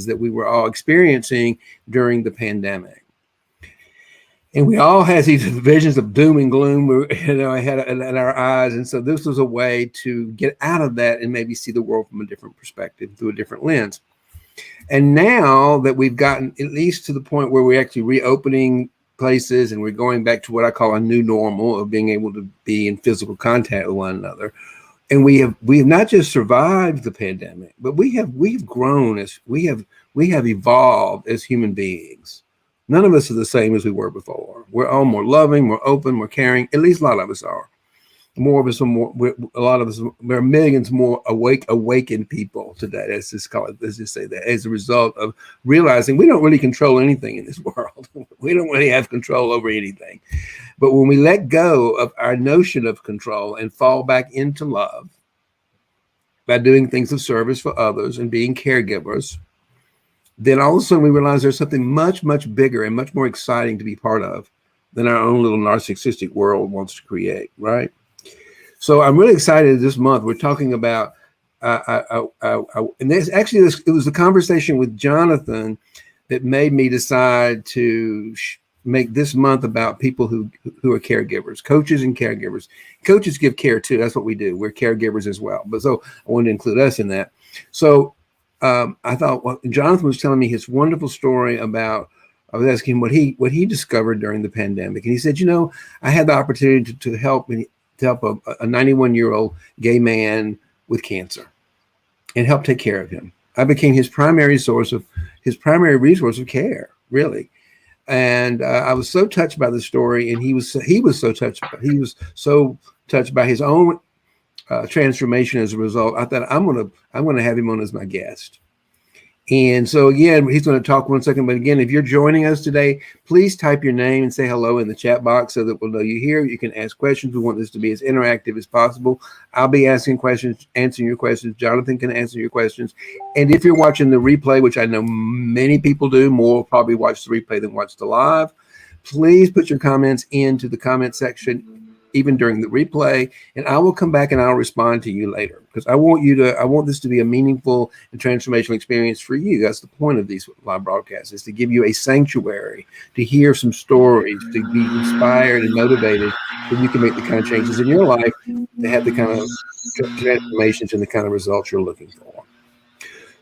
that we were all experiencing during the pandemic. And we all had these visions of doom and gloom, had in our eyes. And so this was a way to get out of that and maybe see the world from a different perspective, through a different lens. And now that we've gotten at least to the point where we're actually reopening places and we're going back to what I call a new normal of being able to be in physical contact with one another. And we have not just survived the pandemic, but we've grown as we have evolved as human beings. None of us are the same as we were before. We're all more loving, more open, more caring. At least a lot of us are. More of us are more. A lot of us. There are millions more awakened people today. Let's just call it. Let's just say that as a result of realizing we don't really control anything in this world. We don't really have control over anything. But when we let go of our notion of control and fall back into love by doing things of service for others and being caregivers, then all of a sudden we realize there's something much, much bigger and much more exciting to be part of than our own little narcissistic world wants to create, right? So I'm really excited this month. We're talking about, and there's actually, it was a conversation with Jonathan that made me decide to make this month about people who are caregivers, coaches and caregivers. Coaches give care too. That's what we do. We're caregivers as well. But so I wanted to include us in that. So I thought, well, Jonathan was telling me his wonderful story about, I was asking him what he discovered during the pandemic. And he said, I had the opportunity to help a 91-year-old gay man with cancer and help take care of him. I became his primary resource of care, really. And I was so touched by the story, and he was so touched by his own transformation as a result. I thought I'm gonna have him on as my guest. And so again, he's going to talk one second, but again, if you're joining us today, please type your name and say hello in the chat box so that we'll know you're here. You can ask questions. We want this to be as interactive as possible. I'll be asking questions, answering your questions. Jonathan can answer your questions. And if you're watching the replay, which I know many people do, more will probably watch the replay than watch the live, please put your comments into the comment section even during the replay, and I will come back and I'll respond to you later, because I want this to be a meaningful and transformational experience for you. That's the point of these live broadcasts, is to give you a sanctuary, to hear some stories, to be inspired and motivated so you can make the kind of changes in your life to have the kind of transformations and the kind of results you're looking for.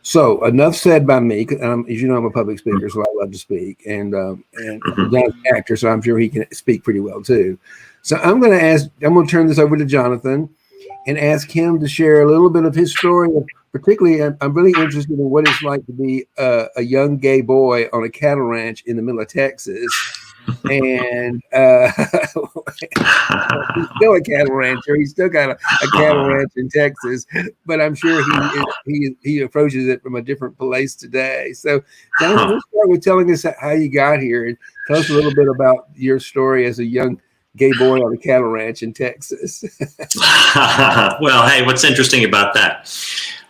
So enough said by me. As you know, I'm a public speaker, so I love to speak, and John's an actor, so I'm sure he can speak pretty well too. So I'm going to turn this over to Jonathan and ask him to share a little bit of his story. Particularly, I'm really interested in what it's like to be a young gay boy on a cattle ranch in the middle of Texas. And he's still a cattle rancher. He's still got a cattle ranch in Texas, but I'm sure he approaches it from a different place today. So, Jonathan, let's start with telling us how you got here, and tell us a little bit about your story as a young gay boy on a cattle ranch in Texas. Well, hey, what's interesting about that?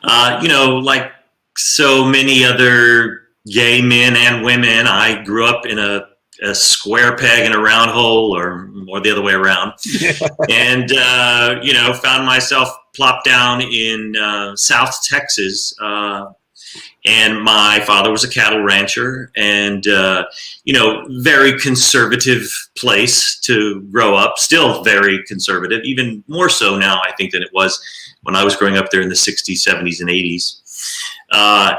Like so many other gay men and women, I grew up in a square peg in a round hole, or the other way around. And, found myself plopped down in South Texas. And my father was a cattle rancher, and, very conservative place to grow up, still very conservative, even more so now, I think, than it was when I was growing up there in the 60s, 70s, and 80s. I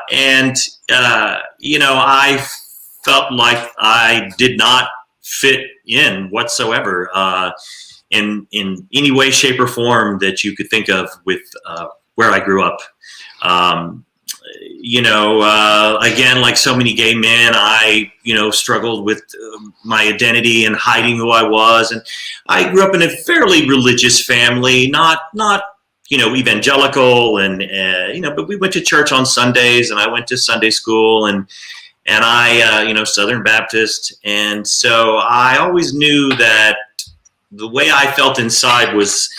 felt like I did not fit in whatsoever in any way, shape, or form that you could think of with where I grew up. Again, like so many gay men, I, struggled with my identity and hiding who I was. And I grew up in a fairly religious family, not evangelical, but we went to church on Sundays, and I went to Sunday school, and I, Southern Baptist. And so I always knew that the way I felt inside was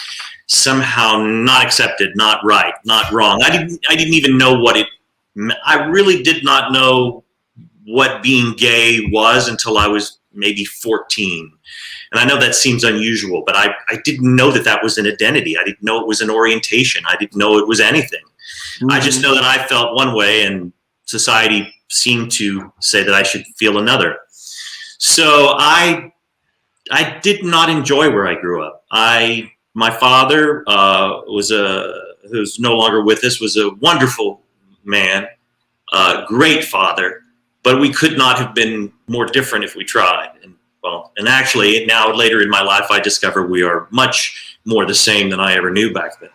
somehow not accepted, not right, not wrong. I didn't even know what it meant. I really did not know what being gay was until I was maybe 14. And I know that seems unusual, but I didn't know that was an identity. I didn't know it was an orientation. I didn't know it was anything. Mm-hmm. I just know that I felt one way, and society seemed to say that I should feel another. So I did not enjoy where I grew up. My father who's no longer with us, was a wonderful man, great father, but we could not have been more different if we tried. And actually now later in my life, I discover we are much more the same than I ever knew back then.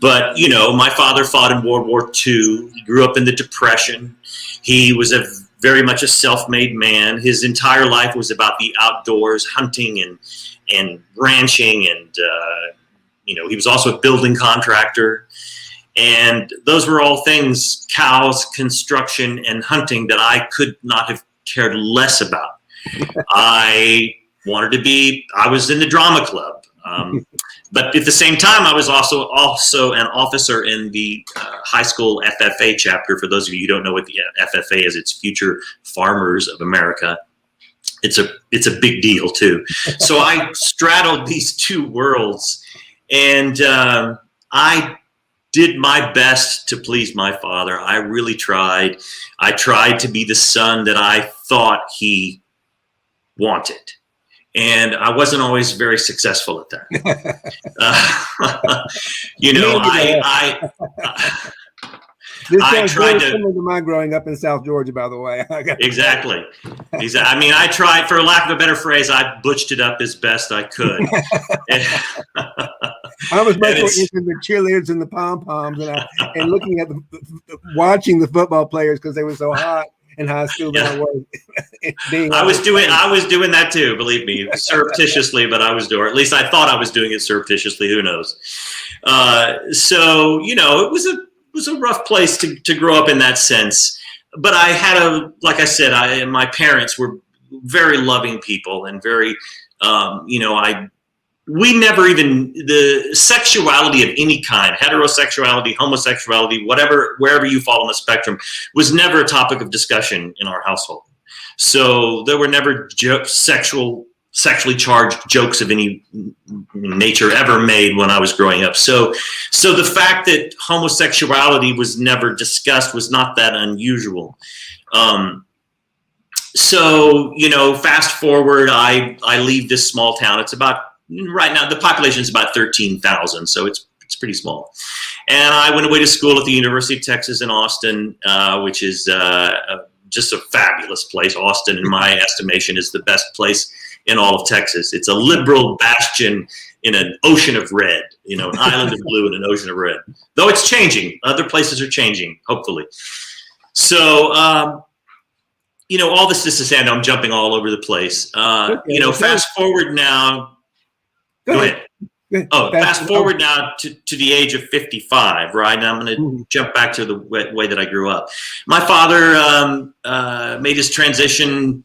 But, my father fought in World War II. He grew up in the Depression. He was very much a self-made man. His entire life was about the outdoors, hunting and ranching. And, he was also a building contractor. And those were all things, cows, construction, and hunting, that I could not have cared less about. I was in the drama club. But at the same time, I was also an officer in the high school FFA chapter. For those of you who don't know what the FFA is, it's Future Farmers of America. It's a big deal too. So I straddled these two worlds, and I did my best to please my father. I really tried. I tried to be the son that I thought he wanted. And I wasn't always very successful at that. I tried to. Similar to my growing up in South Georgia, by the way. Exactly. I mean, I tried, for lack of a better phrase, I butched it up as best I could. I was much more into the cheerleaders and the pom-poms, and looking at watching the football players because they were so hot in high school than I was. I was doing that too, believe me, surreptitiously, but I was doing, or at least I thought I was doing it surreptitiously. Who knows? So it was a rough place to grow up in that sense. But I had like I said, my parents were very loving people and very, we never even, the sexuality of any kind, heterosexuality, homosexuality, whatever, wherever you fall on the spectrum, was never a topic of discussion in our household. So there were never sexually charged jokes of any nature ever made when I was growing up. So the fact that homosexuality was never discussed was not that unusual. Fast forward, I leave this small town. It's about, right now, the population is about 13,000, so it's pretty small. And I went away to school at the University of Texas in Austin, which is just a fabulous place. Austin, in my estimation, is the best place in all of Texas. It's a liberal bastion in an ocean of red, an island of blue and an ocean of red. Though it's changing. Other places are changing, hopefully. So, all this is to say, I'm jumping all over the place. Fast forward now. Go ahead. Fast forward now to the age of 55, right? And I'm going to jump back to the way that I grew up. My father made his transition,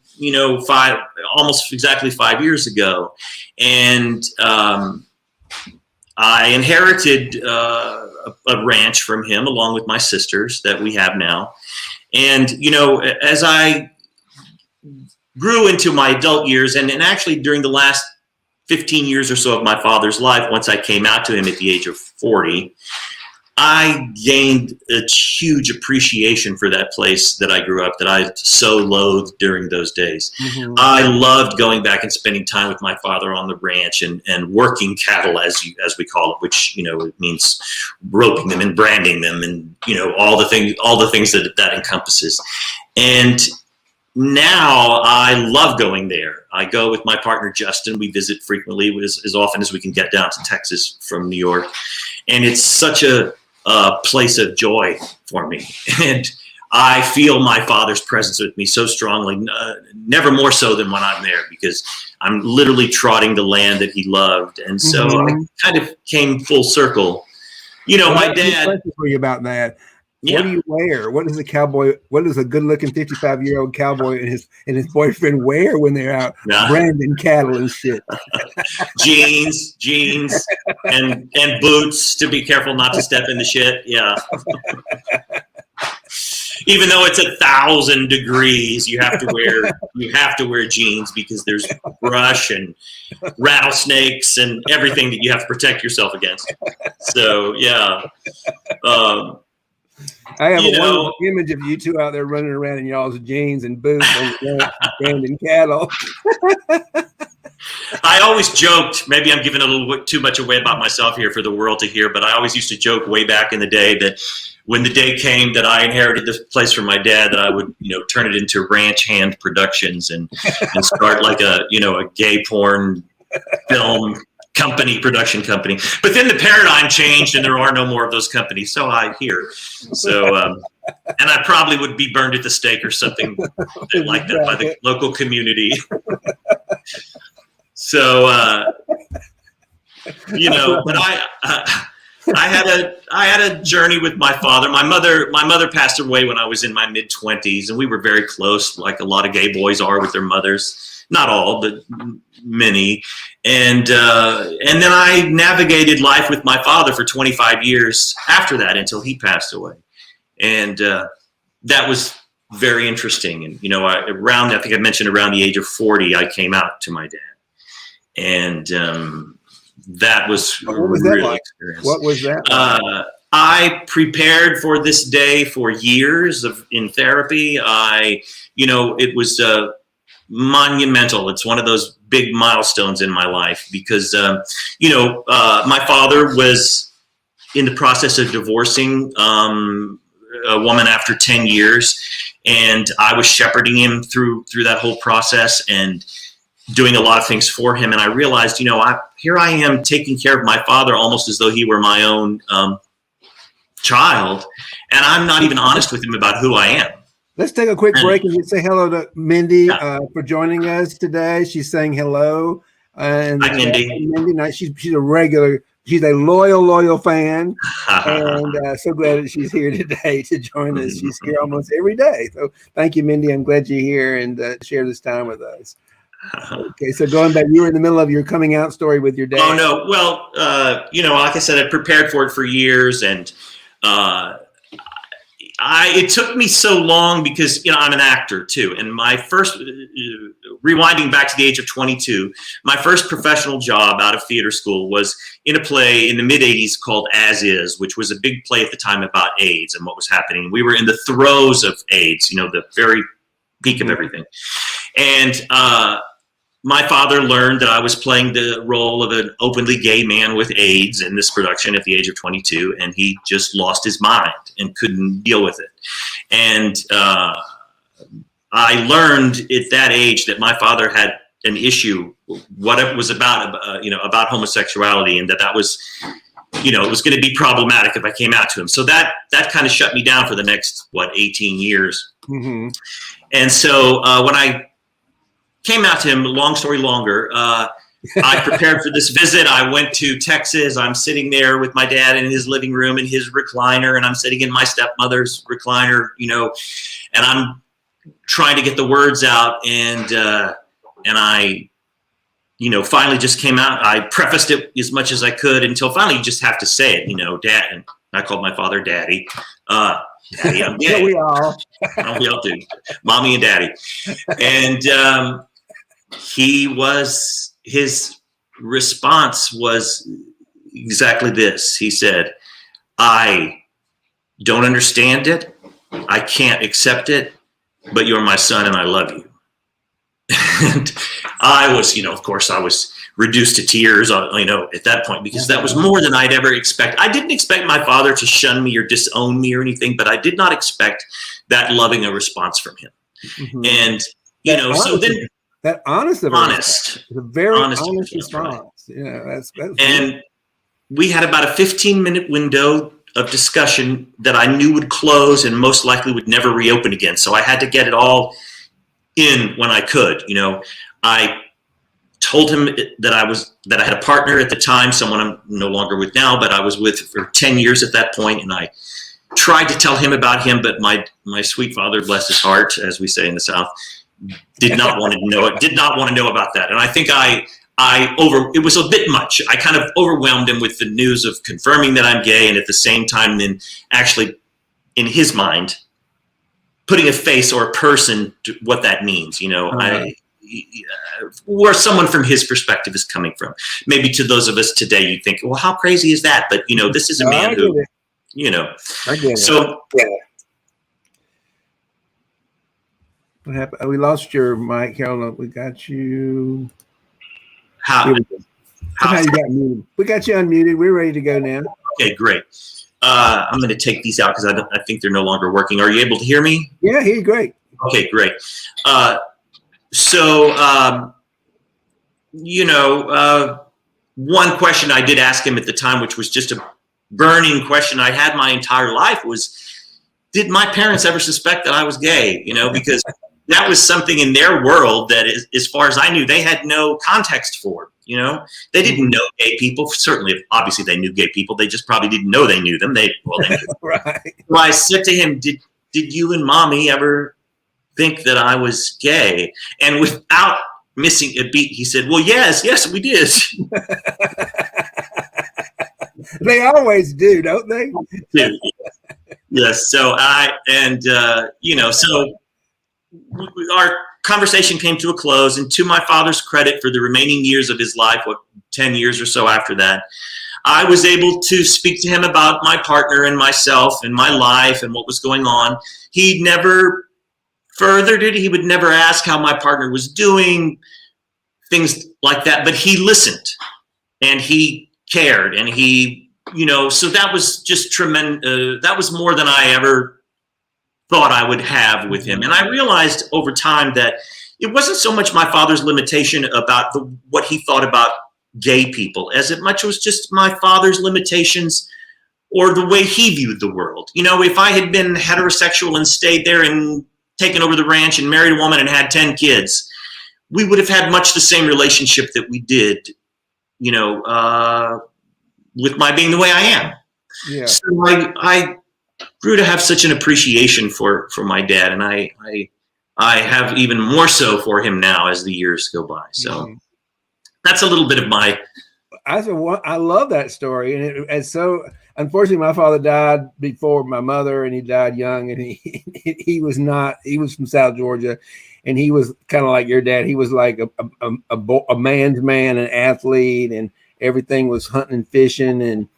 almost exactly 5 years ago. And I inherited a ranch from him along with my sisters that we have now. And, as I grew into my adult years, and actually during the last 15 years or so of my father's life, once I came out to him at the age of 40, I gained a huge appreciation for that place that I grew up, that I so loathed during those days. Mm-hmm. I loved going back and spending time with my father on the ranch and working cattle, as we call it, which, it means roping them and branding them and, all the things that encompasses. And now I love going there. I go with my partner, Justin. We visit frequently, as often as we can get down to Texas from New York. And it's such a place of joy for me. And I feel my father's presence with me so strongly, never more so than when I'm there, because I'm literally trotting the land that he loved. And so I kind of came full circle. My dad. For you about that. Yeah. What do you wear? What does a good-looking 55-year-old cowboy and his boyfriend wear when they're out branding cattle and shit? Jeans, and boots to be careful not to step in the shit. Yeah. Even though it's 1,000 degrees, you have to wear jeans because there's brush and rattlesnakes and everything that you have to protect yourself against. So yeah. I have You a know, wonderful image of you two out there running around in y'all's jeans and boots on the ranch, branding cattle. I always joked, maybe I'm giving a little bit too much away about myself here for the world to hear, but I always used to joke way back in the day that when the day came that I inherited this place from my dad, that I would, turn it into Ranch Hand Productions and start like a gay porn film production company. But then the paradigm changed and there are no more of those companies. So I hear. So, and I probably would be burned at the stake or something like that by the local community. So, but I had a journey with my father. My mother passed away when I was in my mid-20s, and we were very close, like a lot of gay boys are with their mothers. Not all, but many. And then I navigated life with my father for 25 years after that until he passed away. And that was very interesting. And, I think I mentioned around the age of 40, I came out to my dad. And that was really like? Experience. What was that like? I prepared for this day for years in therapy. It was monumental. It's one of those big milestones in my life because, my father was in the process of divorcing a woman after 10 years, and I was shepherding him through that whole process and doing a lot of things for him. And I realized, here I am taking care of my father almost as though he were my own child. And I'm not even honest with him about who I am. Let's take a quick break and say hello to Mindy for joining us today. She's saying hello. And hi, Mindy. Mindy, she's a regular. She's a loyal fan, and so glad that she's here today to join us. She's here almost every day. So thank you, Mindy. I'm glad you're here and share this time with us. Okay, so going back, you were in the middle of your coming out story with your dad. Oh, no. Well, like I said, I prepared for it for years, and it took me so long because, I'm an actor too. And my first, rewinding back to the age of 22, my first professional job out of theater school was in a play in the mid-'80s called As Is, which was a big play at the time about AIDS and what was happening. We were in the throes of AIDS, the very peak of everything. And my father learned that I was playing the role of an openly gay man with AIDS in this production at the age of 22, and he just lost his mind and couldn't deal with it. And I learned at that age that my father had an issue, what it was about homosexuality, and that was, it was going to be problematic if I came out to him. So that kind of shut me down for the next, 18 years. Mm-hmm. And so when I came out to him, long story longer, I prepared for this visit. I went to Texas. I'm sitting there with my dad in his living room in his recliner, and I'm sitting in my stepmother's recliner, and I'm trying to get the words out. And I, finally just came out. I prefaced it as much as I could until finally you just have to say it, Dad. And I called my father Daddy. Daddy, I'm gay. Yeah, we all do. Mommy and Daddy. And his response was exactly this. He said, I don't understand it. I can't accept it, but you're my son and I love you. And I was, of course, I was reduced to tears, at that point, because that was more than I'd ever expect. I didn't expect my father to shun me or disown me or anything, but I did not expect that loving a response from him. Mm-hmm. And, so then that honest, a very honest response. Right. Yeah, that's and good. We had about a 15-minute window of discussion that I knew would close and most likely would never reopen again. So I had to get it all in when I could. I told him that I had a partner at the time, someone I'm no longer with now, but I was with for 10 years at that point, and I tried to tell him about him, but my sweet father, bless his heart, as we say in the South, did not want to know it, did not want to know about that. And I think it was a bit much. I kind of overwhelmed him with the news of confirming that I'm gay, and at the same time then actually, in his mind, putting a face or a person to what that means, where someone from his perspective is coming from. Maybe to those of us today, you think, well, how crazy is that? But, this is a man who you know. I get it. So Yeah. What happened? We lost your mic. Hold on. We got you. how, Here we go. Somehow you got muted. We got you unmuted. We're ready to go now. okay, great. I'm going to take these out because I think they're no longer working. Are you able to hear me? Yeah, hear you great. Okay, great. So, you know, one question I did ask him at the time, which was just a burning question I had my entire life, was, did my parents ever suspect that I was gay? You know, because that was something in their world that, as far as I knew, they had no context for. You know, they didn't know gay people. Certainly, obviously, they knew gay people. They just probably didn't know they knew them. They knew. Right. So I said to him, "Did you and mommy ever think that I was gay?" And without missing a beat, he said, "Well, yes, we did." They always do, don't they? Yes. So you know, so our conversation came to a close, and to my father's credit, for the remaining years of his life, 10 years or so after that, I was able to speak to him about my partner and myself and my life and what was going on. He never furthered it. He would never ask how my partner was doing, things like that, but he listened and he cared, and he, you know, so that was just tremendous. That was more than I ever thought I would have with him. And I realized over time that it wasn't so much my father's limitation about what he thought about gay people, as it much was just my father's limitations or the way he viewed the world. You know, if I had been heterosexual and stayed there and taken over the ranch and married a woman and had 10 kids, we would have had much the same relationship that we did, you know, with my being the way I am. Yeah. So I grew to have such an appreciation for my dad, and I have even more so for him now as the years go by. So that's a little bit of my. I love that story, and so unfortunately, my father died before my mother, and he died young, and he was from South Georgia, and he was kind of like your dad. He was like a man's man, an athlete, and everything was hunting and fishing and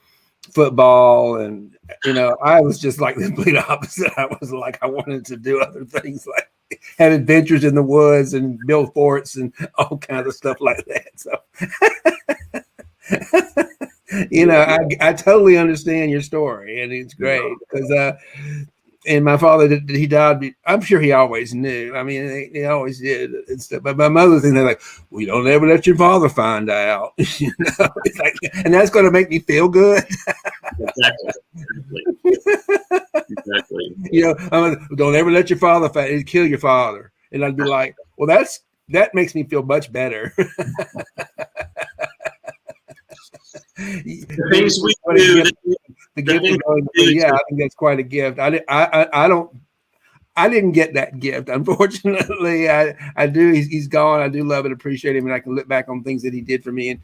football, and you know, I was just like the complete opposite. I was like, I wanted to do other things, like have adventures in the woods and build forts and all kinds of stuff like that. So you know, I totally understand your story, and it's great because and my father, he died. I'm sure he always knew. I mean, he always did and stuff. But my mother's thing, they're like, "We don't ever let your father find out," you know. It's like, and that's going to make me feel good. Exactly. You know, don't ever let your father find it. Kill your father, and I'd be like, "Well, that makes me feel much better." The things we do. The gift of going, yeah, I think that's quite a gift. I didn't get that gift, unfortunately. I do. He's gone. I do love and appreciate him, and I can look back on things that he did for me, and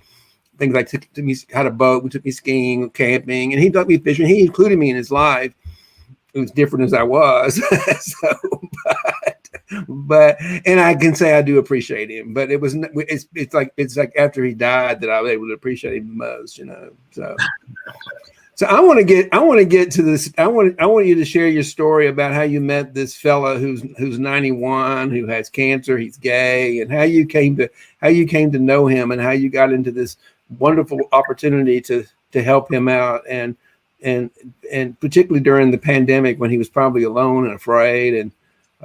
things like took me had a boat, we took me skiing, camping, and he took me fishing. He included me in his life. It was different as I was, but and I can say I do appreciate him. But it's like after he died that I was able to appreciate him the most, you know. So I want to get to this. I want you to share your story about how you met this fella who's 91, who has cancer, he's gay, and how you came to know him, and how you got into this wonderful opportunity to help him out, and particularly during the pandemic when he was probably alone and afraid and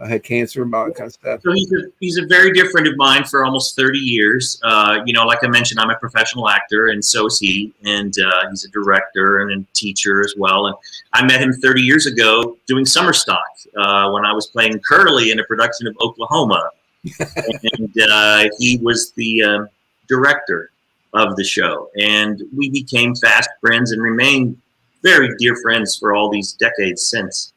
had cancer and all that kind of stuff. So he's a very dear friend of mine for almost 30 years. You know, like I mentioned, I'm a professional actor, and so is he. And he's a director and a teacher as well. And I met him 30 years ago doing summer stock when I was playing Curly in a production of Oklahoma. And he was the director of the show. And we became fast friends and remained very dear friends for all these decades since.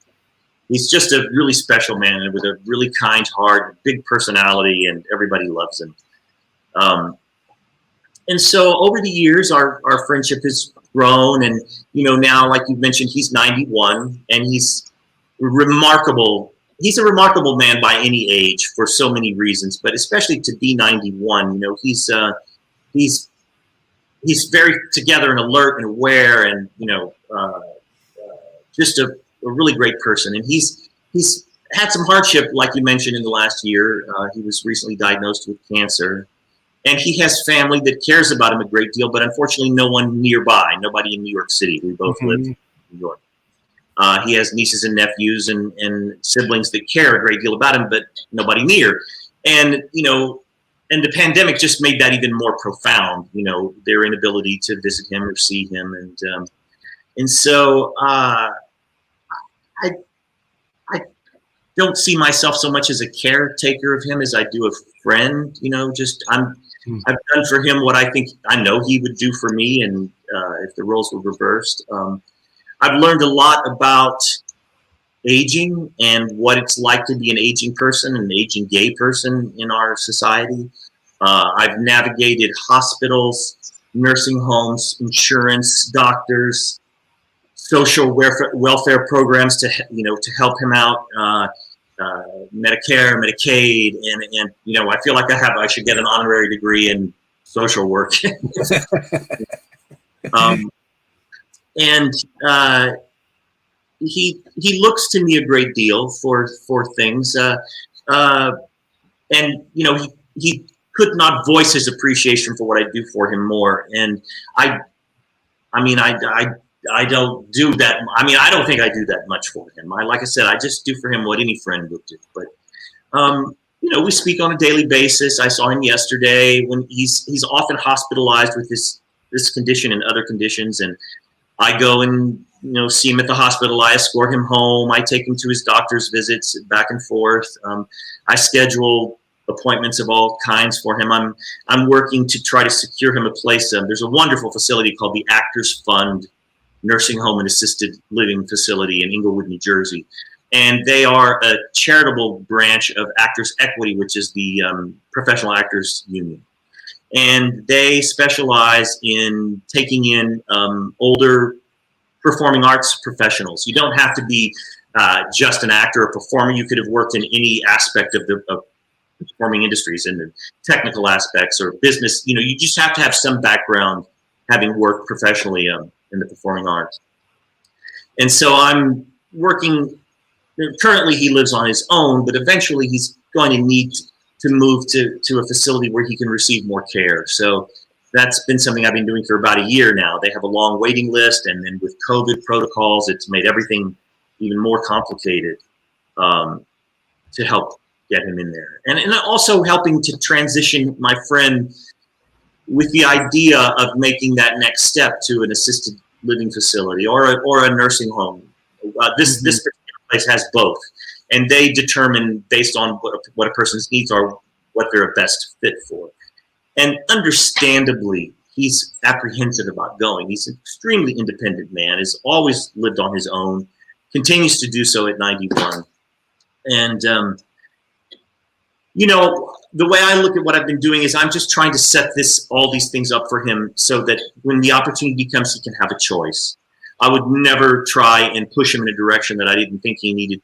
He's just a really special man with a really kind heart, big personality, and everybody loves him. And so over the years, our friendship has grown. And, you know, now, like you mentioned, he's 91, and he's remarkable. He's a remarkable man by any age for so many reasons, but especially to be 91, you know, he's very together and alert and aware, and, you know, just a really great person. And he's had some hardship, like you mentioned, in the last year. He was recently diagnosed with cancer. And he has family that cares about him a great deal, but unfortunately no one nearby, nobody in New York City. We both live in New York. He has nieces and nephews and siblings that care a great deal about him, but nobody near. And, and the pandemic just made that even more profound, their inability to visit him or see him. And so I don't see myself so much as a caretaker of him as I do a friend, I've done for him what I know he would do for me. And if the roles were reversed, I've learned a lot about aging and what it's like to be an aging person, an aging gay person in our society. I've navigated hospitals, nursing homes, insurance, doctors, social welfare programs to help him out, Medicare, Medicaid, and I feel like I should get an honorary degree in social work. He looks to me a great deal for things, and he could not voice his appreciation for what I do for him more. And I don't do that. I don't think I do that much for him. Like I said, I just do for him what any friend would do. But we speak on a daily basis. I saw him yesterday when he's often hospitalized with this condition and other conditions, and I go and see him at the hospital. I escort him home. I take him to his doctor's visits back and forth. I schedule appointments of all kinds for him. I'm working to try to secure him a place. There's a wonderful facility called the Actors Fund Nursing Home and Assisted Living Facility in Englewood, New Jersey. And they are a charitable branch of Actors Equity, which is the professional actors union. And they specialize in taking in older performing arts professionals. You don't have to be just an actor or performer. You could have worked in any aspect of the performing industries, in the technical aspects or business. You just have to have some background having worked professionally in the performing arts. And so I'm working, currently he lives on his own, but eventually he's going to need to move to a facility where he can receive more care. So that's been something I've been doing for about a year now. They have a long waiting list, and then with COVID protocols, it's made everything even more complicated to help get him in there. And also helping to transition my friend with the idea of making that next step to an assisted living facility or a nursing home. This particular place has both, and they determine based on what a person's needs are, what they're a best fit for. And understandably, he's apprehensive about going. He's an extremely independent man, has always lived on his own, continues to do so at 91. And, the way I look at what I've been doing is I'm just trying to set all these things up for him so that when the opportunity comes, he can have a choice. I would never try and push him in a direction that I didn't think he needed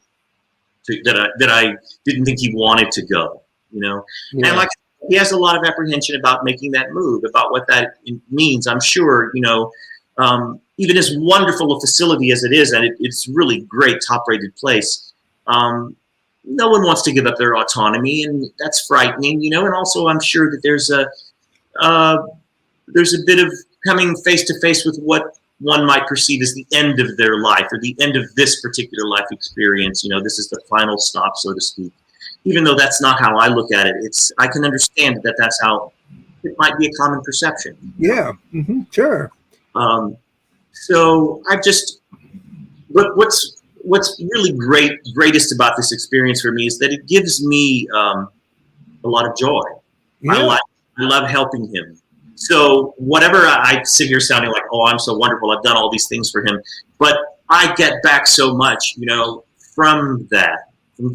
to, that I didn't think he wanted to go, Yeah. And he has a lot of apprehension about making that move, about what that means. I'm sure, even as wonderful a facility as it is, and it's really great, top-rated place, no one wants to give up their autonomy, and that's frightening, And also, I'm sure that there's a bit of coming face-to-face with what one might perceive as the end of their life or the end of this particular life experience. This is the final stop, so to speak. Even though that's not how I look at it, I can understand that that's how it might be a common perception. Yeah, sure. So but what's really greatest about this experience for me is that it gives me a lot of joy. Yeah. I love helping him. So whatever I sit here sounding like, oh, I'm so wonderful, I've done all these things for him, but I get back so much, from that.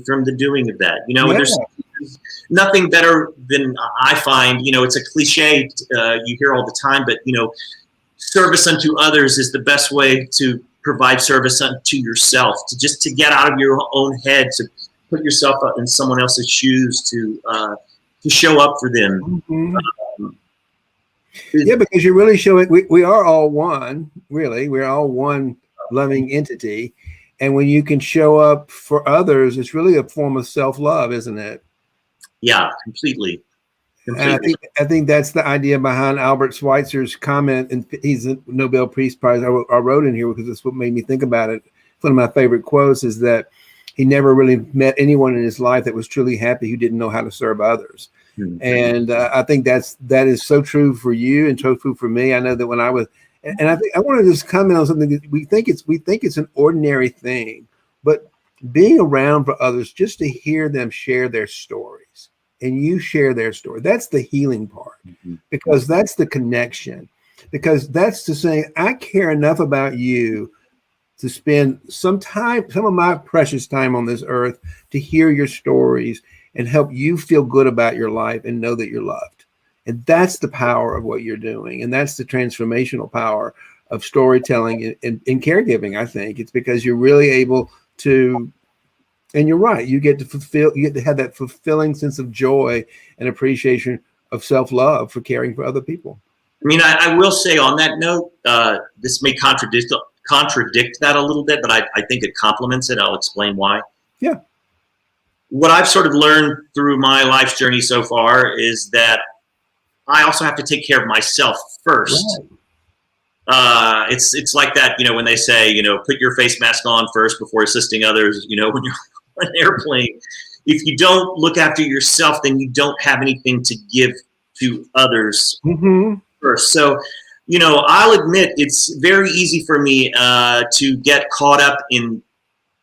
From the doing of that, There's nothing better than I find. It's a cliche you hear all the time, but service unto others is the best way to provide service unto yourself. To get out of your own head, to put yourself up in someone else's shoes, to show up for them. Mm-hmm. Yeah, because you're really showing we are all one. Really, we're all one loving entity. And when you can show up for others, it's really a form of self-love, isn't it? Yeah, completely. And I think that's the idea behind Albert Schweitzer's comment, and he's a Nobel Peace Prize. I wrote in here because it's what made me think about it. One of my favorite quotes is that he never really met anyone in his life that was truly happy who didn't know how to serve others. Mm-hmm. And I think that is so true for you and so true for me. I know that when I was, and I think I want to just comment on something that we think it's an ordinary thing, but being around for others just to hear them share their stories. And you share their story. That's the healing part, because that's the connection, because that's to say, I care enough about you to spend some of my precious time on this earth to hear your stories and help you feel good about your life and know that you're loved. And that's the power of what you're doing. And that's the transformational power of storytelling and caregiving. I think it's because you're really able to. And you're right. You get to have that fulfilling sense of joy and appreciation of self-love for caring for other people. I mean, I will say on that note, this may contradict that a little bit, but I think it complements it. I'll explain why. Yeah. What I've sort of learned through my life's journey so far is that I also have to take care of myself first. Right. It's like that, when they say, put your face mask on first before assisting others, when you're on an airplane. If you don't look after yourself, then you don't have anything to give to others first. So, I'll admit it's very easy for me to get caught up in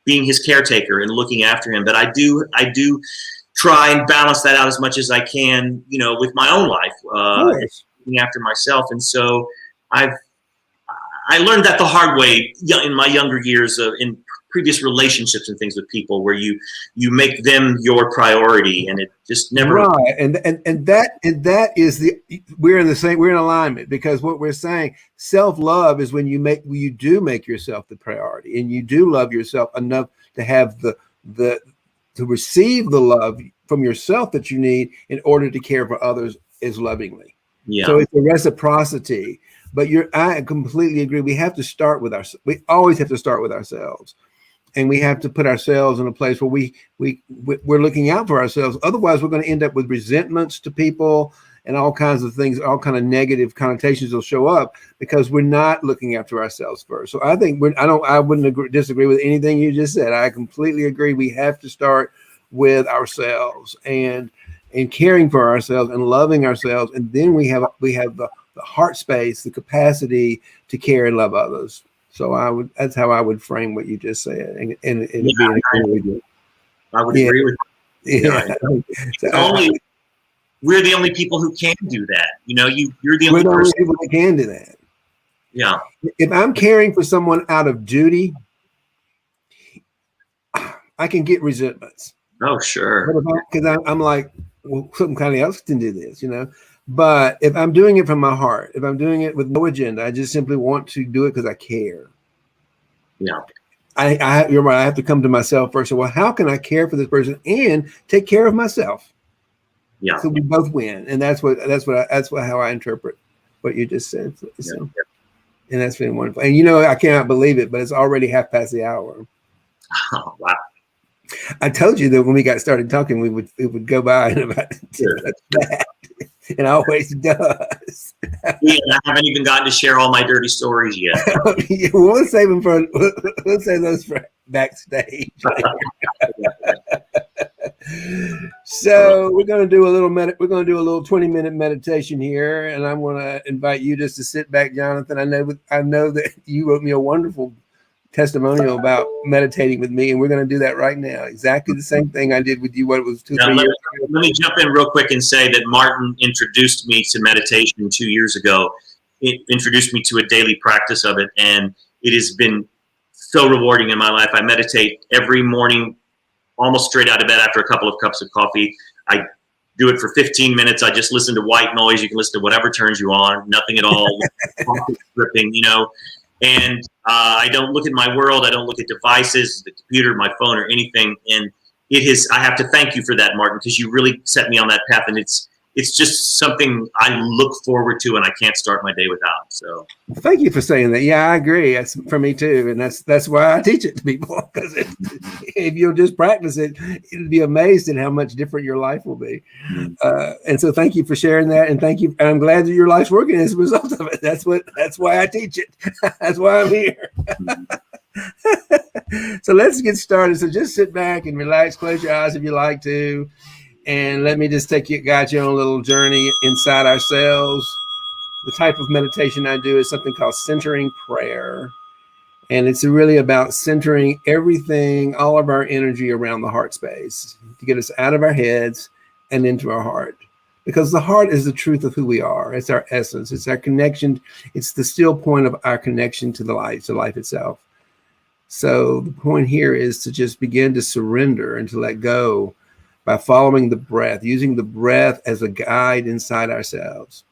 being his caretaker and looking after him. But I do try and balance that out as much as I can, with my own life, looking after myself. And so I learned that the hard way in my younger years, in previous relationships and things with people, where you make them your priority, and it just never. Right, and that is we're in alignment, because what we're saying, self-love is when you do make yourself the priority, and you do love yourself enough to have to receive the love from yourself that you need in order to care for others as lovingly. Yeah. So it's a reciprocity. But I completely agree. We have to start with ourselves. We always have to start with ourselves, and we have to put ourselves in a place where we're looking out for ourselves. Otherwise, we're going to end up with resentments to people and all kinds of things, all kind of negative connotations will show up because we're not looking after ourselves first. So I think I wouldn't disagree with anything you just said. I completely agree. We have to start with ourselves and caring for ourselves and loving ourselves, and then we have the heart space, the capacity to care and love others. So that's how I would frame what you just said. I would agree with you. We're the only people who can do that. You're the only person. People that can do that. Yeah. If I'm caring for someone out of duty, I can get resentments. Oh, sure. Because I'm like, well, somebody else can do this, But if I'm doing it from my heart, if I'm doing it with no agenda, I just simply want to do it because I care. Yeah. You're right. I have to come to myself first. So, well, how can I care for this person and take care of myself? Yeah. So we both win, and that's how I interpret what you just said. So, and that's been wonderful. And I cannot believe it, but it's already 1:30. Oh, wow. I told you that when we got started talking, it would go by in about that. It always does. Yeah, I haven't even gotten to share all my dirty stories yet. We'll save them we'll save those for backstage. So we're going to do a little 20-minute meditation here, and I'm going to invite you just to sit back, Jonathan. I know that you wrote me a wonderful testimonial about meditating with me, and we're going to do that right now. Exactly the same thing I did with you. What was 3 years ago? Let me jump in real quick and say that Martin introduced me to meditation 2 years ago. It introduced me to a daily practice of it, and it has been so rewarding in my life. I meditate every morning, almost straight out of bed after a couple of cups of coffee. I do it for 15 minutes. I just listen to white noise. You can listen to whatever turns you on, nothing at all, dripping, And I don't look at my world. I don't look at devices, the computer, my phone, or anything. And I have to thank you for that, Martin, because you really set me on that path. And it's it's just something I look forward to, and I can't start my day without. So thank you for saying that. Yeah, I agree. That's for me too, and that's why I teach it to people, because if you'll just practice it, you'll be amazed at how much different your life will be. And so, thank you for sharing that, and thank you. And I'm glad that your life's working as a result of it. That's why I teach it. That's why I'm here. So let's get started. So just sit back and relax. Close your eyes if you like to. And let me just guide you on a little journey inside ourselves. The type of meditation I do is something called centering prayer. And it's really about centering everything, all of our energy around the heart space to get us out of our heads and into our heart. Because the heart is the truth of who we are. It's our essence. It's our connection. It's the still point of our connection to life itself. So the point here is to just begin to surrender and to let go by following the breath, using the breath as a guide inside ourselves.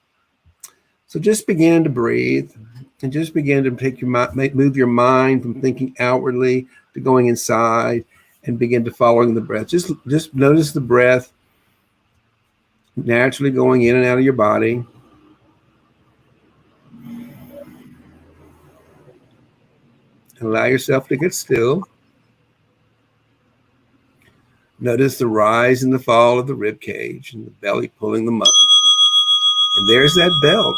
So just begin to breathe and just begin to move your mind from thinking outwardly to going inside and begin to following the breath. Just notice the breath naturally going in and out of your body. Allow yourself to get still. Notice the rise and the fall of the rib cage and the belly pulling them up. And there's that bell.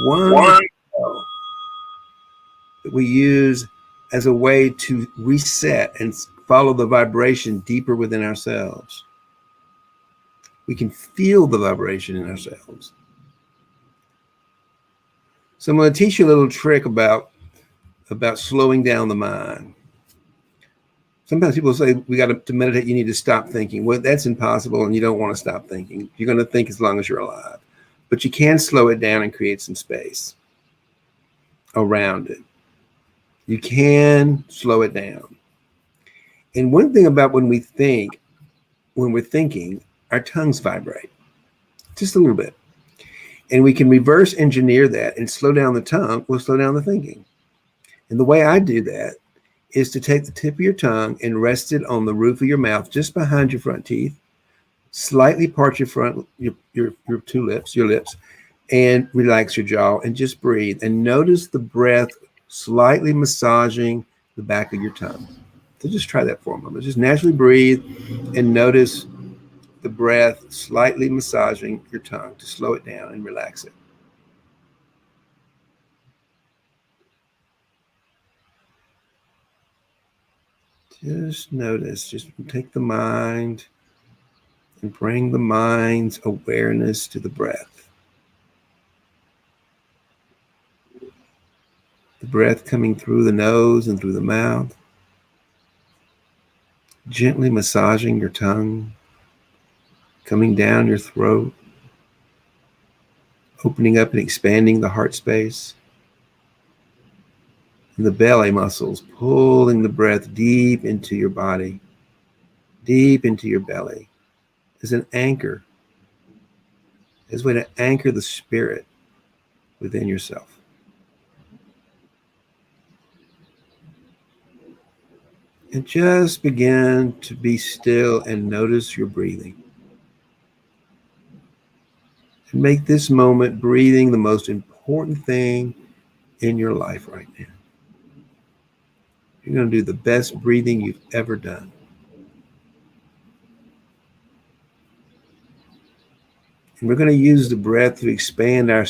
One bell that we use as a way to reset and follow the vibration deeper within ourselves. We can feel the vibration in ourselves. So I'm going to teach you a little trick about slowing down the mind. Sometimes people say to meditate, you need to stop thinking. Well, that's impossible, and you don't want to stop thinking. You're going to think as long as you're alive. But you can slow it down and create some space around it. You can slow it down. And one thing about when we're thinking, our tongues vibrate just a little bit. And we can reverse engineer that and slow down the tongue. We'll slow down the thinking. And the way I do that is to take the tip of your tongue and rest it on the roof of your mouth, just behind your front teeth. Slightly part your lips, and relax your jaw and just breathe. And notice the breath slightly massaging the back of your tongue. So just try that for a moment. Just naturally breathe and notice the breath slightly massaging your tongue to slow it down and relax it. Just notice, just take the mind and bring the mind's awareness to the breath. The breath coming through the nose and through the mouth, gently massaging your tongue, coming down your throat, opening up and expanding the heart space. And the belly muscles pulling the breath deep into your body, deep into your belly, as an anchor, as a way to anchor the spirit within yourself. And just begin to be still and notice your breathing. And make this moment, breathing, the most important thing in your life right now. You're going to do the best breathing you've ever done. And we're going to use the breath to expand our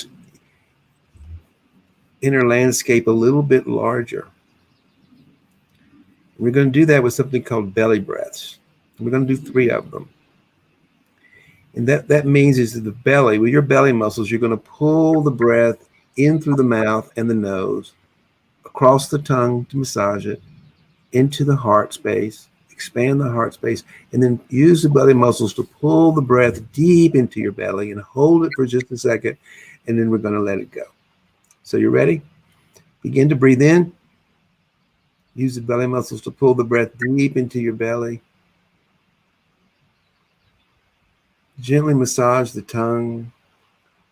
inner landscape a little bit larger. We're going to do that with something called belly breaths. We're going to do 3 of them. And that means is that the belly, with your belly muscles, you're going to pull the breath in through the mouth and the nose, across the tongue to massage it, into the heart space, expand the heart space, and then use the belly muscles to pull the breath deep into your belly and hold it for just a second, and then we're going to let it go. So you ready? Begin to breathe in. Use the belly muscles to pull the breath deep into your belly. Gently massage the tongue,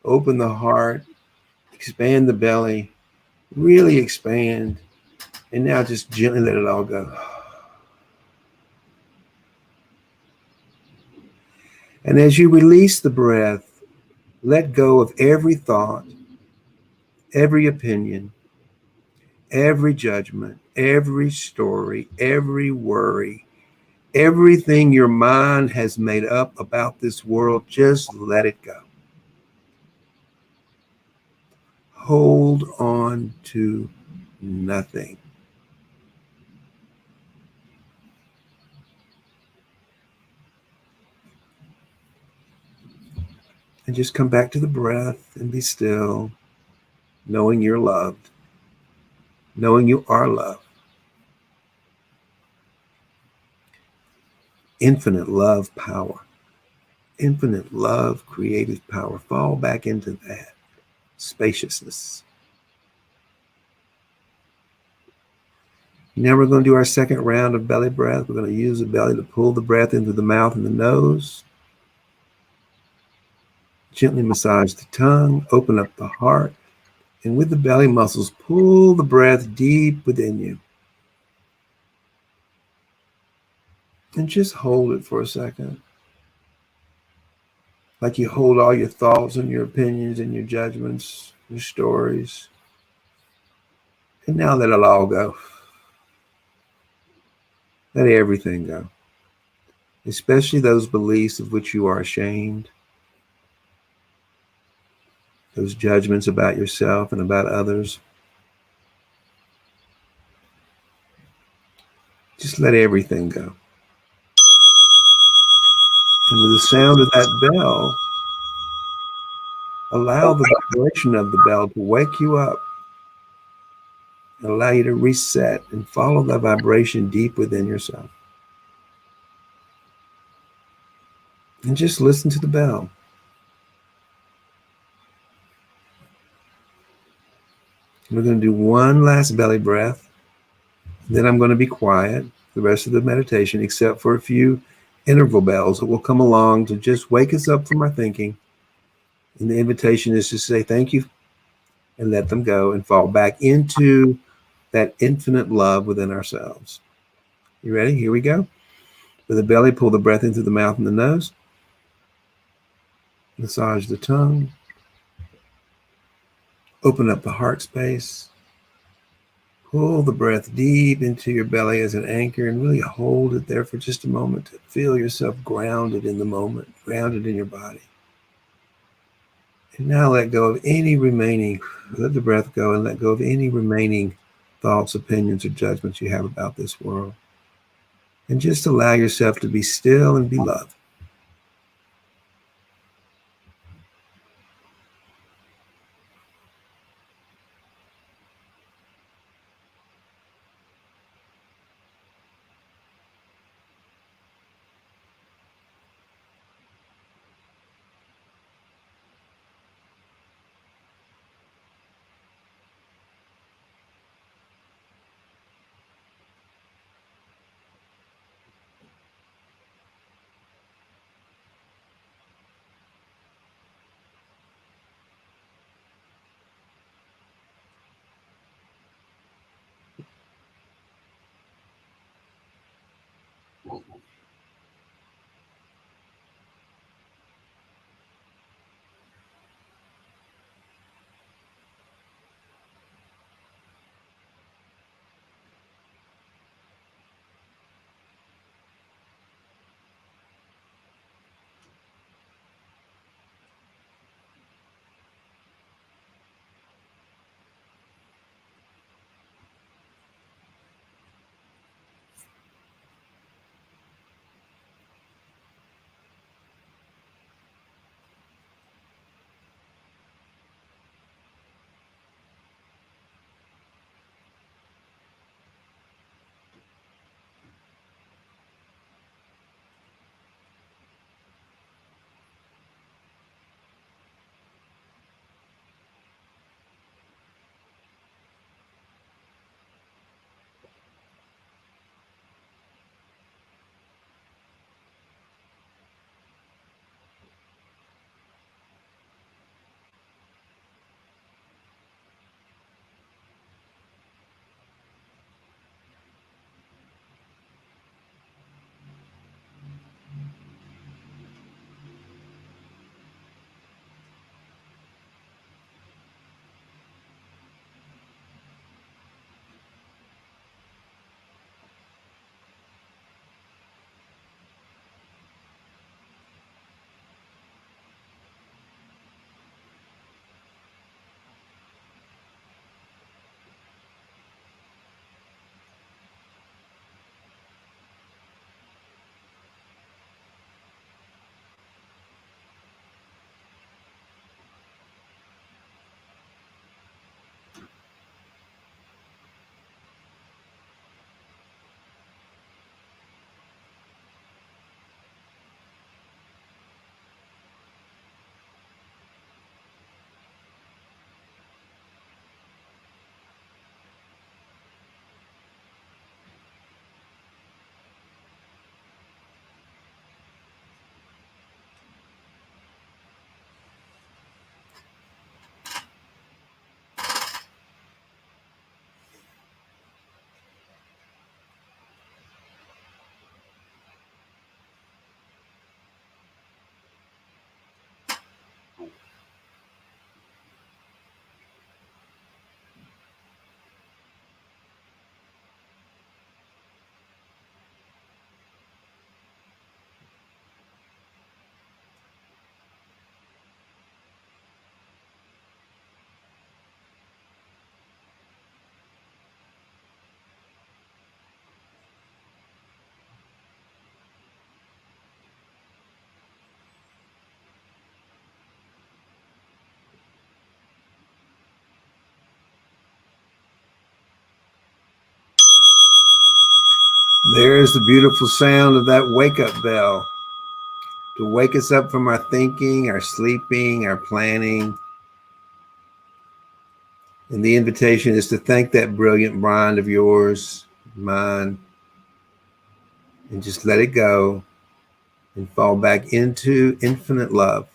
open the heart, expand the belly, really expand, and now just gently let it all go. And as you release the breath, let go of every thought, every opinion, every judgment, every story, every worry, everything your mind has made up about this world. Just let it go. Hold on to nothing. And just come back to the breath and be still, knowing you're loved, knowing you are loved. Infinite love power, infinite love, creative power. Fall back into that spaciousness. Now we're going to do our second round of belly breath. We're going to use the belly to pull the breath into the mouth and the nose. Gently massage the tongue, open up the heart, and with the belly muscles, pull the breath deep within you. And just hold it for a second. Like you hold all your thoughts and your opinions and your judgments, your stories. And now let it all go. Let everything go. Especially those beliefs of which you are ashamed, those judgments about yourself and about others. Just let everything go. And with the sound of that bell, allow the vibration of the bell to wake you up and allow you to reset and follow that vibration deep within yourself. And just listen to the bell. We're going to do one last belly breath. Then I'm going to be quiet the rest of the meditation, except for a few interval bells that will come along to just wake us up from our thinking. And the invitation is to say thank you and let them go and fall back into that infinite love within ourselves. You ready? Here we go. With the belly, pull the breath into the mouth and the nose. Massage the tongue. Open up the heart space. Pull the breath deep into your belly as an anchor and really hold it there for just a moment to feel yourself grounded in the moment, grounded in your body. And now let go of any remaining, let the breath go and let go of any remaining thoughts, opinions, or judgments you have about this world. And just allow yourself to be still and be loved. There is the beautiful sound of that wake-up bell to wake us up from our thinking, our sleeping, our planning. And the invitation is to thank that brilliant mind of yours, mine, and just let it go and fall back into infinite love.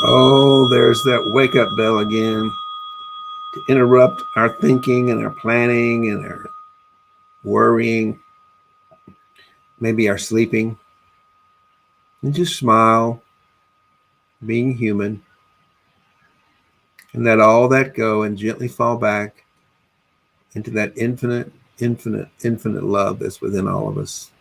Oh, there's that wake up bell again to interrupt our thinking and our planning and our worrying, maybe our sleeping. And just smile, being human, and let all that go and gently fall back into that infinite, infinite, infinite love that's within all of us.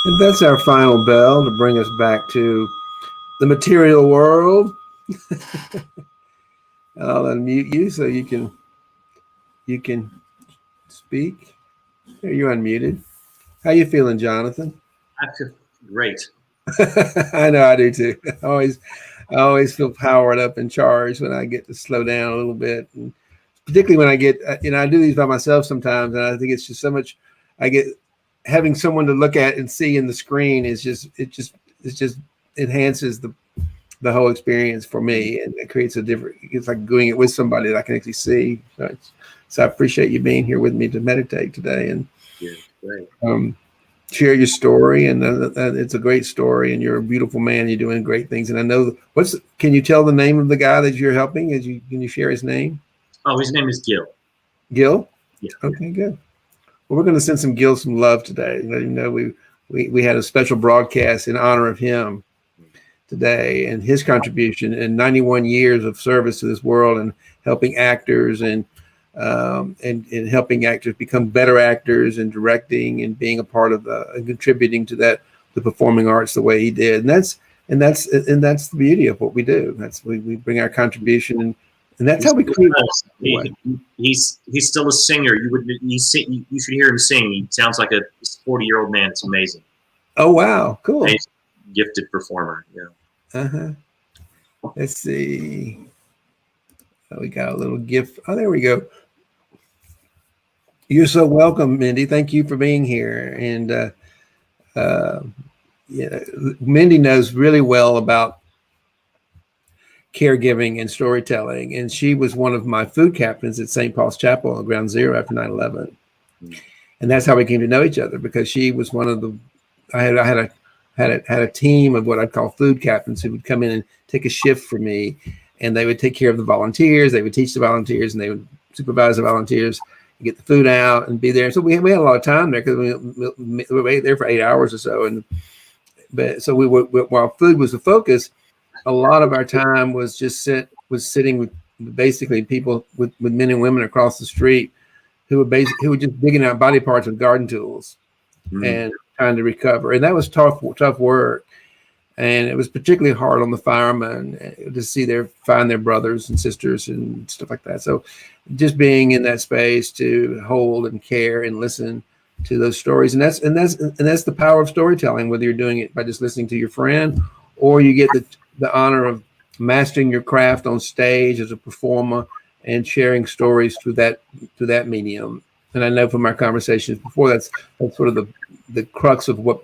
And that's our final bell to bring us back to the material world. I'll unmute you so you can speak. You're unmuted. How you feeling, Jonathan? I feel great. I know I do too. I always feel powered up and charged when I get to slow down a little bit, and particularly when I get, I do these by myself sometimes, and I think it's just so much. I get having someone to look at and see in the screen it just enhances the whole experience for me, and it creates a different. It's like doing it with somebody that I can actually see. So I appreciate you being here with me to meditate today and Yeah, great. Share your story. And it's a great story, and you're a beautiful man. You're doing great things. And I know can you tell the name of the guy that you're helping? Can you share his name? Oh, his name is Gil. Gil? Yeah. Okay, good. Well, we're going to send Gil some love today. Let him know we had a special broadcast in honor of him today and his contribution in 91 years of service to this world and helping actors and helping actors become better actors and directing and being a part of and contributing to the performing arts the way he did. And that's the beauty of what we do. That's we bring our contribution, and that's how we create. He's still a singer. You should hear him sing. He sounds like a 40-year-old man. It's amazing. Oh, wow. Cool. Gifted performer. Yeah. Uh-huh. Let's see. Oh, we got a little gift. Oh, there we go. You're so welcome, Mindy. Thank you for being here. And yeah, Mindy knows really well about caregiving and storytelling. And she was one of my food captains at St. Paul's Chapel at Ground Zero after 9/11. And that's how we came to know each other, because she was one of the, I had a team of what I'd call food captains who would come in and take a shift for me, and they would take care of the volunteers. They would teach the volunteers, and they would supervise the volunteers, get the food out, and be there. So we had a lot of time there, because we were there for 8 hours or so. And while food was the focus, a lot of our time was sitting with basically people, with men and women across the street who were just digging out body parts with garden tools and trying to recover. And that was tough work. And it was particularly hard on the firemen to find their brothers and sisters and stuff like that. So just being in that space to hold and care and listen to those stories. And that's the power of storytelling, whether you're doing it by just listening to your friend, or you get the honor of mastering your craft on stage as a performer and sharing stories through that medium. And I know from our conversations before, that's sort of the crux of what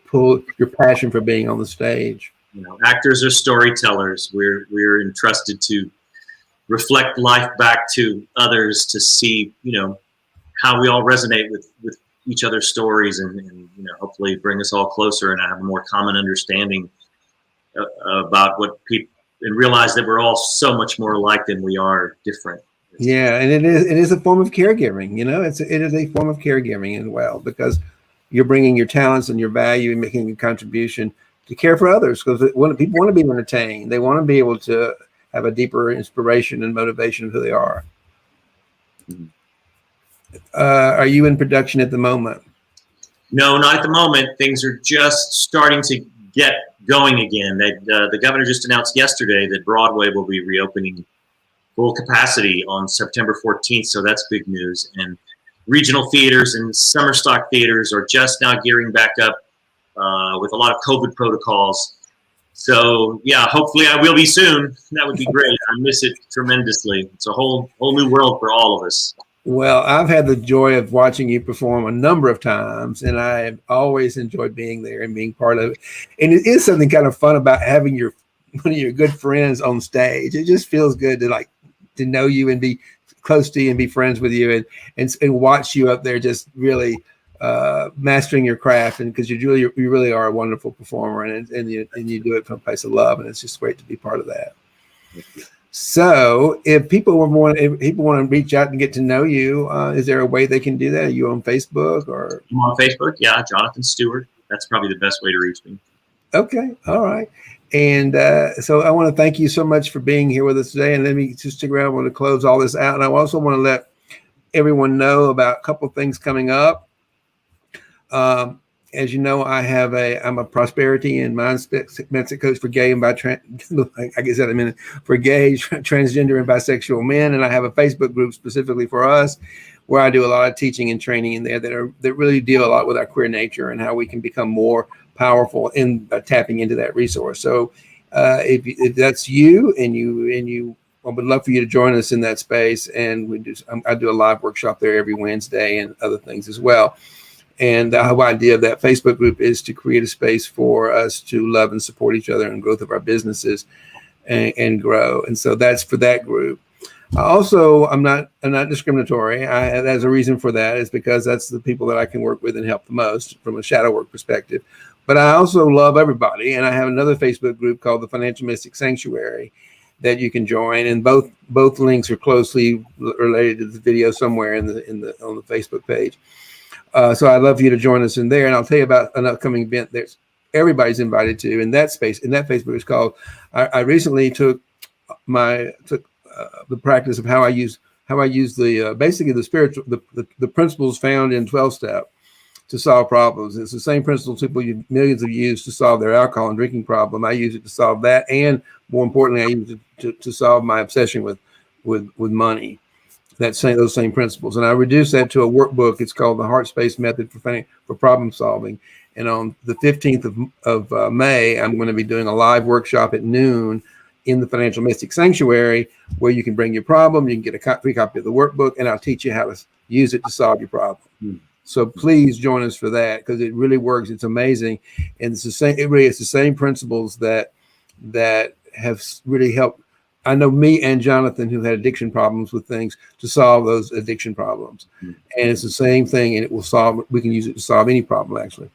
pulled your passion for being on the stage. Actors are storytellers. We're entrusted to reflect life back to others, to see, how we all resonate with each other's stories, and hopefully bring us all closer and have a more common understanding about what people, and realize that we're all so much more alike than we are different. Yeah, and it is a form of caregiving. It is a form of caregiving as well, because you're bringing your talents and your value and making a contribution to care for others, because people want to be entertained. They want to be able to have a deeper inspiration and motivation of who they are. Are you in production at the moment? No, not at the moment. Things are just starting to get going again. The governor just announced yesterday that Broadway will be reopening full capacity on September 14th, so that's big news. And regional theaters and summer stock theaters are just now gearing back up with a lot of COVID protocols. So yeah, hopefully I will be soon. That would be great. I miss it tremendously. It's a whole new world for all of us. Well, I've had the joy of watching you perform a number of times, and I have always enjoyed being there and being part of it. And it is something kind of fun about having one of your good friends on stage. It just feels good to know you and be close to you and be friends with you, and watch you up there just really mastering your craft. And because you really are a wonderful performer, and you do it from a place of love, and it's just great to be part of that. So if people want to reach out and get to know you, is there a way they can do that? Are you on Facebook or? I'm on Facebook. Yeah. Jonathan Stewart. That's probably the best way to reach me. Okay. All right. And so I want to thank you so much for being here with us today. And let me just stick around. I want to close all this out. And I also want to let everyone know about a couple of things coming up. As you know, I'm a prosperity and mindset coach for gay and I guess that in a minute, for gay, transgender, and bisexual men. And I have a Facebook group specifically for us, where I do a lot of teaching and training in there that really deal a lot with our queer nature and how we can become more powerful in tapping into that resource. So if that's you, and you I would love for you to join us in that space. And I do a live workshop there every Wednesday and other things as well. And the whole idea of that Facebook group is to create a space for us to love and support each other and growth of our businesses and grow. And so that's for that group. I'm not discriminatory. There's a reason for that, is because that's the people that I can work with and help the most from a shadow work perspective. But I also love everybody. And I have another Facebook group called the Financial Mystic Sanctuary that you can join. And both links are closely related to the video somewhere on the Facebook page. So I'd love for you to join us in there. And I'll tell you about an upcoming event that everybody's invited to in that space. In that Facebook is called, I recently took the practice of how I use basically the principles found in 12-step to solve problems. It's the same principles millions have used to solve their alcohol and drinking problem. I use it to solve that. And more importantly, I use it to solve my obsession with money. those same principles. And I reduced that to a workbook. It's called the Heart Space Method for Problem Solving. And on the 15th of May, I'm going to be doing a live workshop at noon in the Financial Mystic Sanctuary, where you can bring your problem, you can get a free copy of the workbook, and I'll teach you how to use it to solve your problem. So please join us for that, because it really works. It's amazing. And it's the same, it's the same principles that have really helped. I know me and Jonathan, who had addiction problems with things, to solve those addiction problems. And it's the same thing, and we can use it to solve any problem, actually.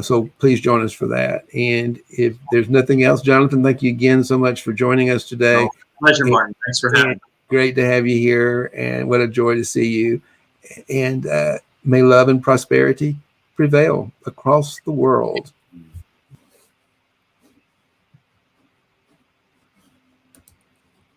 So please join us for that. And if there's nothing else, Jonathan, thank you again so much for joining us today. Pleasure, Martin. Thanks for having me. Great to have you here, and what a joy to see you. And may love and prosperity prevail across the world.